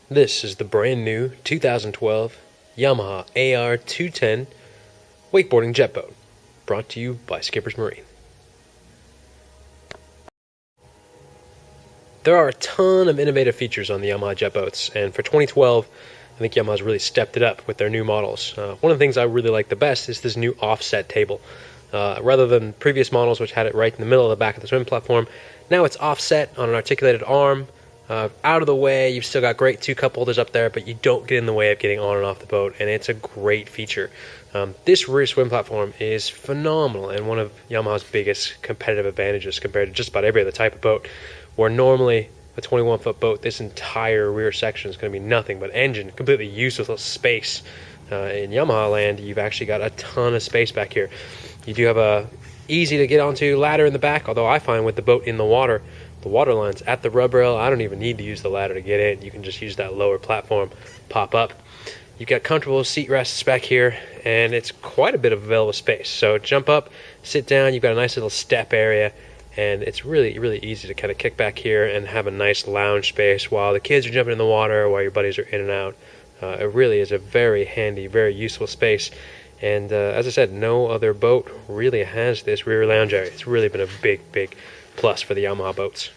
This is the brand new 2012 Yamaha AR210 wakeboarding jet boat, brought to you by Skipper's Marine. There are a ton of innovative features on the Yamaha jet boats, and for 2012, I think Yamaha's really stepped it up with their new models. One of the things I really like the best is this new offset table. Rather than previous models which had it right in the middle of the back of the swim platform, now it's offset on an articulated arm. Out of the way, you've still got great two cup holders up there, but you don't get in the way of getting on and off the boat, and it's a great feature. This rear swim platform is phenomenal and one of Yamaha's biggest competitive advantages compared to just about every other type of boat, where normally a 21-foot boat, this entire rear section is going to be nothing but engine, completely useless space. In Yamaha land, you've actually got a ton of space back here. You do have a easy to get onto ladder in the back, although I find with the boat in the water line's at the rub rail, I don't even need to use the ladder to get in. You can just use that lower platform, pop up. You've got comfortable seat rests back here, and it's quite a bit of available space. So jump up, sit down, you've got a nice little step area, and it's really, really easy to kind of kick back here and have a nice lounge space while the kids are jumping in the water, while your buddies are in and out. It really is a very handy, very useful space. And as I said, no other boat really has this rear lounge area. It's really been a big, big plus for the Yamaha boats.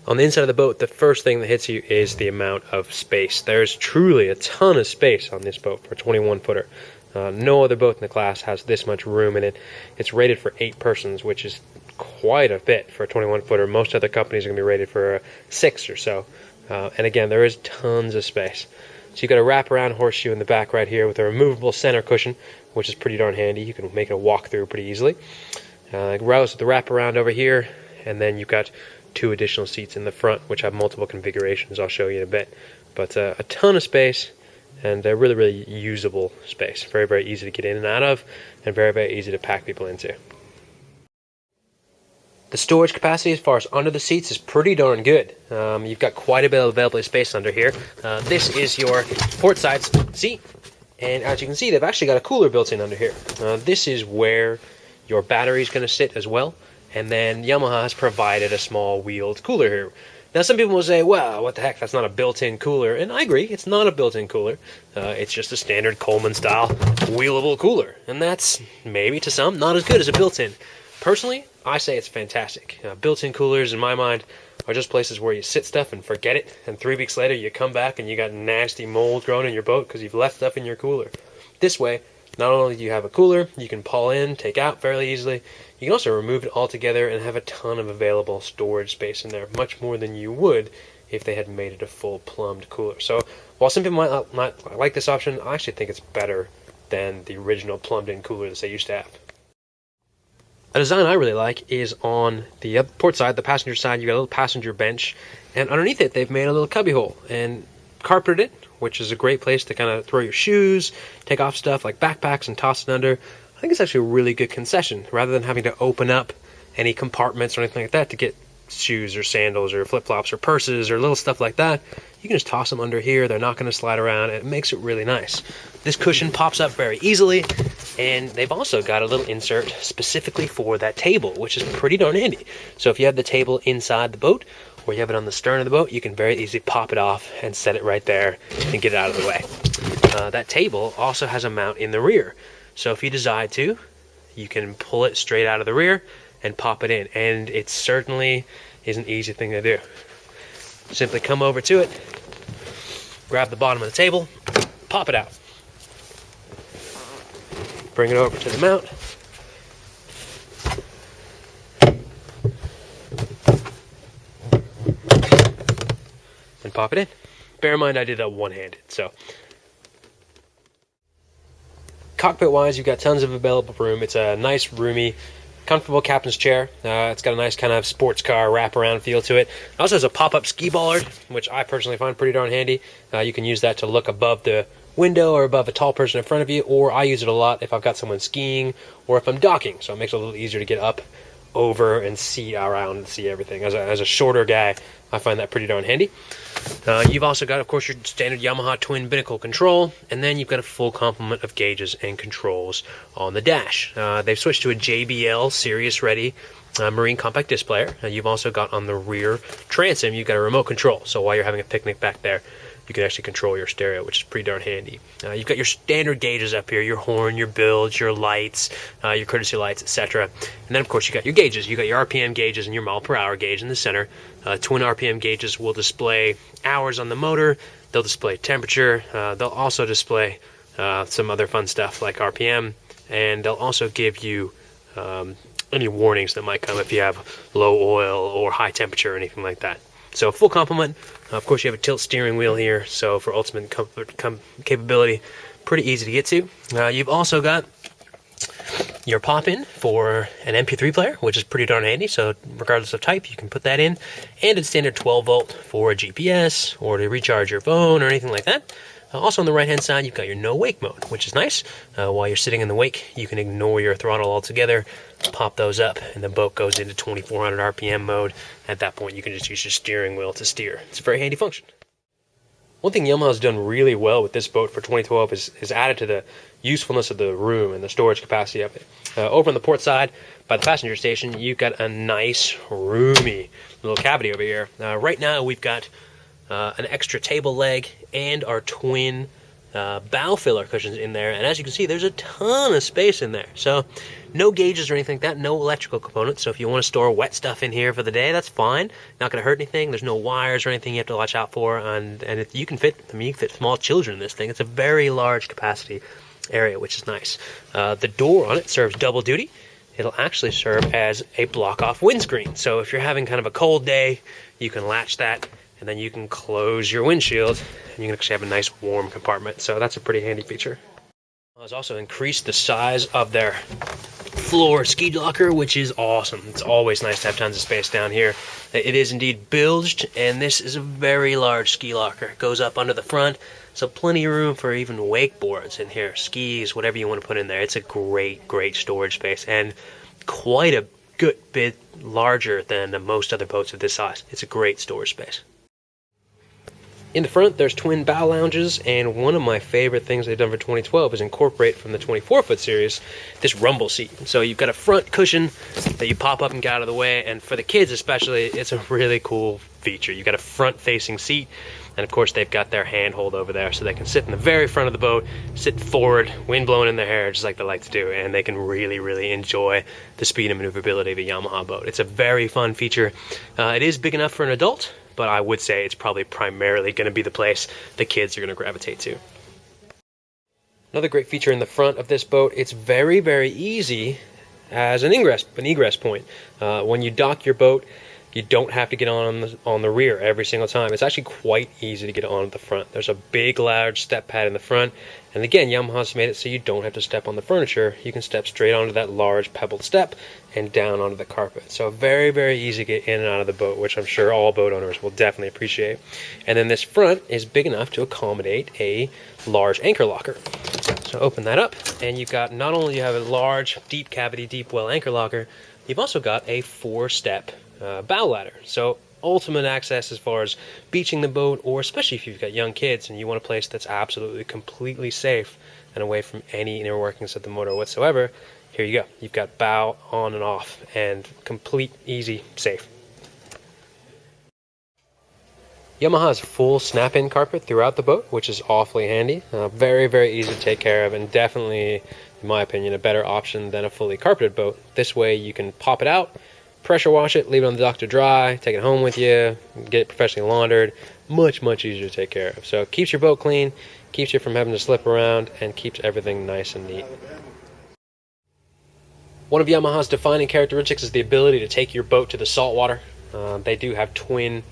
On the inside of the boat, the first thing that hits you is the amount of space. There's truly a ton of space on this boat for a 21-footer. No other boat in the class has this much room in it. It's rated for 8 persons, which is quite a bit for a 21-footer. Most other companies are going to be rated for 6 or so. And again, there is tons of space. So you've got a wraparound horseshoe in the back right here with a removable center cushion, which is pretty darn handy. You can make it a walk-through pretty easily. Rouse with the wraparound over here, and then you've got 2 additional seats in the front, which have multiple configurations I'll show you in a bit. But a ton of space, and a really, really usable space. Very, very easy to get in and out of, and very, very easy to pack people into. The storage capacity as far as under the seats is pretty darn good. You've got quite a bit of available space under here. This is your port side seat, and as you can see, they've actually got a cooler built in under here. This is where your battery is going to sit as well. And then Yamaha has provided a small wheeled cooler here. Now some people will say, well, what the heck, that's not a built-in cooler. And I agree, it's not a built-in cooler. It's just a standard Coleman style wheelable cooler. And that's, maybe to some, not as good as a built-in. Personally, I say it's fantastic. Built-in coolers, in my mind, are just places where you sit stuff and forget it. And 3 weeks later, you come back and you got nasty mold growing in your boat because you've left stuff in your cooler. This way, not only do you have a cooler, you can pull in, take out fairly easily. You can also remove it altogether and have a ton of available storage space in there, much more than you would if they had made it a full plumbed cooler. So while some people might not like this option, I actually think it's better than the original plumbed-in cooler that they used to have. A design I really like is on the port side, the passenger side. You've got a little passenger bench, and underneath it they've made a little cubby hole and carpeted it, which is a great place to kind of throw your shoes, take off stuff like backpacks and toss it under. I think it's actually a really good concession. Rather than having to open up any compartments or anything like that to get shoes or sandals or flip-flops or purses or little stuff like that, you can just toss them under here. They're not going to slide around. It makes it really nice. This cushion pops up very easily, and they've also got a little insert specifically for that table, which is pretty darn handy. So if you have the table inside the boat, or you have it on the stern of the boat, you can very easily pop it off and set it right there and get it out of the way. That table also has a mount in the rear. So if you decide to, you can pull it straight out of the rear and pop it in. And it certainly is an easy thing to do. Simply come over to it, grab the bottom of the table, pop it out. Bring it over to the mount. And pop it in. Bear in mind I did that one-handed, so. Cockpit-wise, you've got tons of available room. It's a nice, roomy, comfortable captain's chair. It's got a nice kind of sports car wraparound feel to it. It also has a pop-up ski bollard, which I personally find pretty darn handy. You can use that to look above the window or above a tall person in front of you, or I use it a lot if I've got someone skiing or if I'm docking, so it makes it a little easier to get up over and see around and see everything. As a shorter guy, I find that pretty darn handy. You've also got, of course, your standard Yamaha twin binnacle control, and then you've got a full complement of gauges and controls on the dash. They've switched to a JBL Series Ready marine compact disc player. You've also got on the rear transom, you've got a remote control, so while you're having a picnic back there, you can actually control your stereo, which is pretty darn handy. You've got your standard gauges up here, your horn, your bilge, your lights, your courtesy lights, etc. And then, of course, you got your gauges. You got your RPM gauges and your mile per hour gauge in the center. Twin RPM gauges will display hours on the motor. They'll display temperature. They'll also display some other fun stuff like RPM, and they'll also give you any warnings that might come if you have low oil or high temperature or anything like that. So full complement. Of course, you have a tilt steering wheel here, so for ultimate comfort capability, pretty easy to get to. You've also got your pop-in for an MP3 player, which is pretty darn handy, so regardless of type, you can put that in. And it's standard 12 volt for a GPS or to recharge your phone or anything like that. Also on the right-hand side, you've got your no-wake mode, which is nice. While you're sitting in the wake, you can ignore your throttle altogether, pop those up, and the boat goes into 2400 RPM mode. At that point, you can just use your steering wheel to steer. It's a very handy function. One thing Yamaha's done really well with this boat for 2012 is added to the usefulness of the room and the storage capacity of it. Over on the port side, by the passenger station, you've got a nice, roomy little cavity over here. Right now, we've got an extra table leg and our twin bow filler cushions in there, and as you can see, there's a ton of space in there. So no gauges or anything like that, no electrical components, so if you want to store wet stuff in here for the day, that's fine. Not going to hurt anything. There's no wires or anything you have to watch out for, and you can fit, you can fit small children in this thing. It's a very large capacity area, which is nice. The door on it serves double duty. It'll actually serve as a block-off windscreen, so if you're having kind of a cold day, you can latch that, and then you can close your windshield, and you can actually have a nice warm compartment. So that's a pretty handy feature. It's also increased the size of their floor ski locker, which is awesome. It's always nice to have tons of space down here. It is indeed bilged, and this is a very large ski locker. It goes up under the front, so plenty of room for even wakeboards in here, skis, whatever you want to put in there. It's a great, great storage space, and quite a good bit larger than most other boats of this size. It's a great storage space. In the front, there's twin bow lounges, and one of my favorite things they've done for 2012 is incorporate from the 24-foot series this rumble seat. So you've got a front cushion that you pop up and get out of the way, and for the kids especially, it's a really cool feature. You've got a front-facing seat, and of course they've got their handhold over there, so they can sit in the very front of the boat, sit forward, wind blowing in their hair, just like they like to do, and they can really, really enjoy the speed and maneuverability of a Yamaha boat. It's a very fun feature. It is big enough for an adult, but I would say it's probably primarily going to be the place the kids are going to gravitate to. Another great feature in the front of this boat, it's very, very easy as an egress point. When you dock your boat, you don't have to get on the rear every single time. It's actually quite easy to get on at the front. There's a big, large step pad in the front, and again, Yamaha's made it so you don't have to step on the furniture. You can step straight onto that large pebbled step and down onto the carpet. So very, very easy to get in and out of the boat, which I'm sure all boat owners will definitely appreciate. And then this front is big enough to accommodate a large anchor locker. So open that up, and you've got, not only you have a large, deep cavity, deep well anchor locker, you've also got a 4-step bow ladder. So ultimate access as far as beaching the boat, or especially if you've got young kids and you want a place that's absolutely completely safe and away from any inner workings of the motor whatsoever. Here you go. You've got bow on and off, and complete, easy, safe. Yamaha has full snap-in carpet throughout the boat, which is awfully handy. Very, very easy to take care of, and definitely, in my opinion, a better option than a fully carpeted boat. This way you can pop it out, pressure wash it, leave it on the dock to dry, take it home with you, get it professionally laundered. Much, much easier to take care of. So it keeps your boat clean, keeps you from having to slip around, and keeps everything nice and neat. One of Yamaha's defining characteristics is the ability to take your boat to the saltwater. They do have twin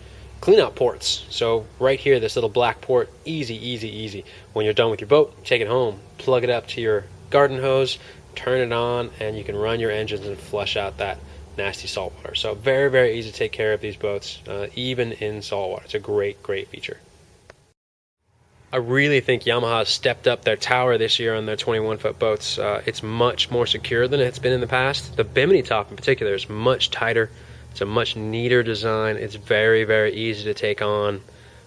cleanout ports. So right here, this little black port, easy, easy, easy. When you're done with your boat, take it home, plug it up to your garden hose, turn it on, and you can run your engines and flush out that nasty saltwater. So very, very easy to take care of these boats, even in saltwater. It's a great, great feature. I really think Yamaha has stepped up their tower this year on their 21-foot boats. It's much more secure than it's been in the past. The bimini top in particular is much tighter. It's a much neater design. It's very, very easy to take on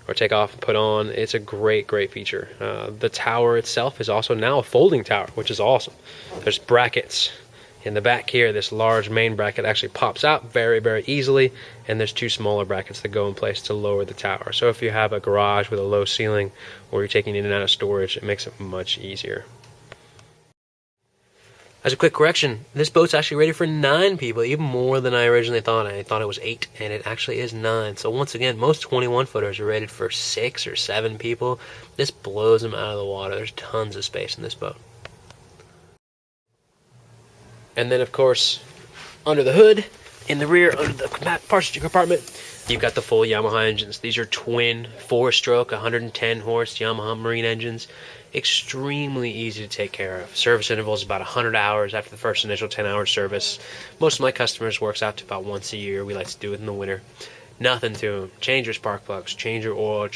or take off and put on. It's a great, great feature. The tower itself is also now a folding tower, which is awesome. There's brackets in the back here. This large main bracket actually pops out very, very easily, and there's two smaller brackets that go in place to lower the tower. So if you have a garage with a low ceiling or you're taking in and out of storage, it makes it much easier. As a quick correction, this boat's actually rated for 9 people, even more than I originally thought. I thought it was 8, and it actually is 9. So once again, most 21-footers are rated for 6 or 7 people. This blows them out of the water. There's tons of space in this boat. And then, of course, under the hood, in the rear, under the passenger compartment, you've got the full Yamaha engines. These are twin 4-stroke, 110 horse Yamaha marine engines. Extremely easy to take care of. Service interval is about 100 hours after the first initial 10-hour service. Most of my customers works out to about once a year. We like to do it in the winter. Nothing to them. Change your spark plugs, change your oil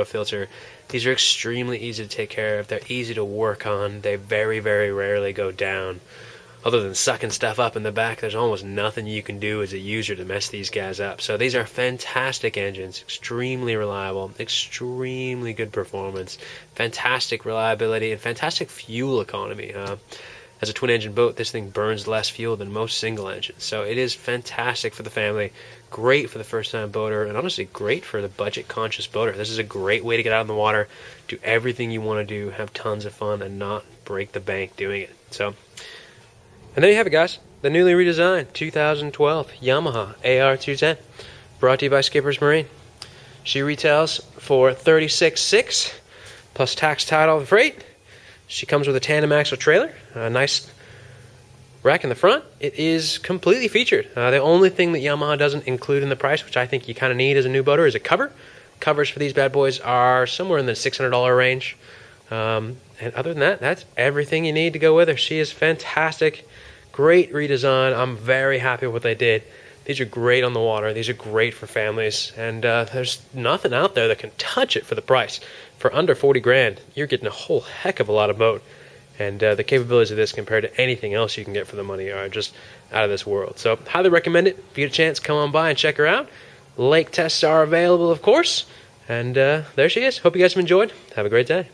filter. These are extremely easy to take care of. They're easy to work on. They very, very rarely go down. Other than sucking stuff up in the back, there's almost nothing you can do as a user to mess these guys up. So these are fantastic engines, extremely reliable, extremely good performance, fantastic reliability, and fantastic fuel economy. As a twin-engine boat, this thing burns less fuel than most single engines. So it is fantastic for the family, great for the first-time boater, and honestly great for the budget-conscious boater. This is a great way to get out in the water, do everything you want to do, have tons of fun, and not break the bank doing it. So. And there you have it, guys. The newly redesigned 2012 Yamaha AR210, brought to you by Skipper's Marine. She retails for $36,600 plus tax, title, and freight. She comes with a tandem axle trailer, a nice rack in the front. It is completely featured. The only thing that Yamaha doesn't include in the price, which I think you kind of need as a new boater, is a cover. Covers for these bad boys are somewhere in the $600 range. And other than that, that's everything you need to go with her. She is fantastic. Great redesign. I'm very happy with what they did. These are great on the water. These are great for families. And there's nothing out there that can touch it for the price. For under 40 grand, you're getting a whole heck of a lot of boat. And the capabilities of this compared to anything else you can get for the money are just out of this world. So highly recommend it. If you get a chance, come on by and check her out. Lake tests are available, of course. And there she is. Hope you guys have enjoyed. Have a great day.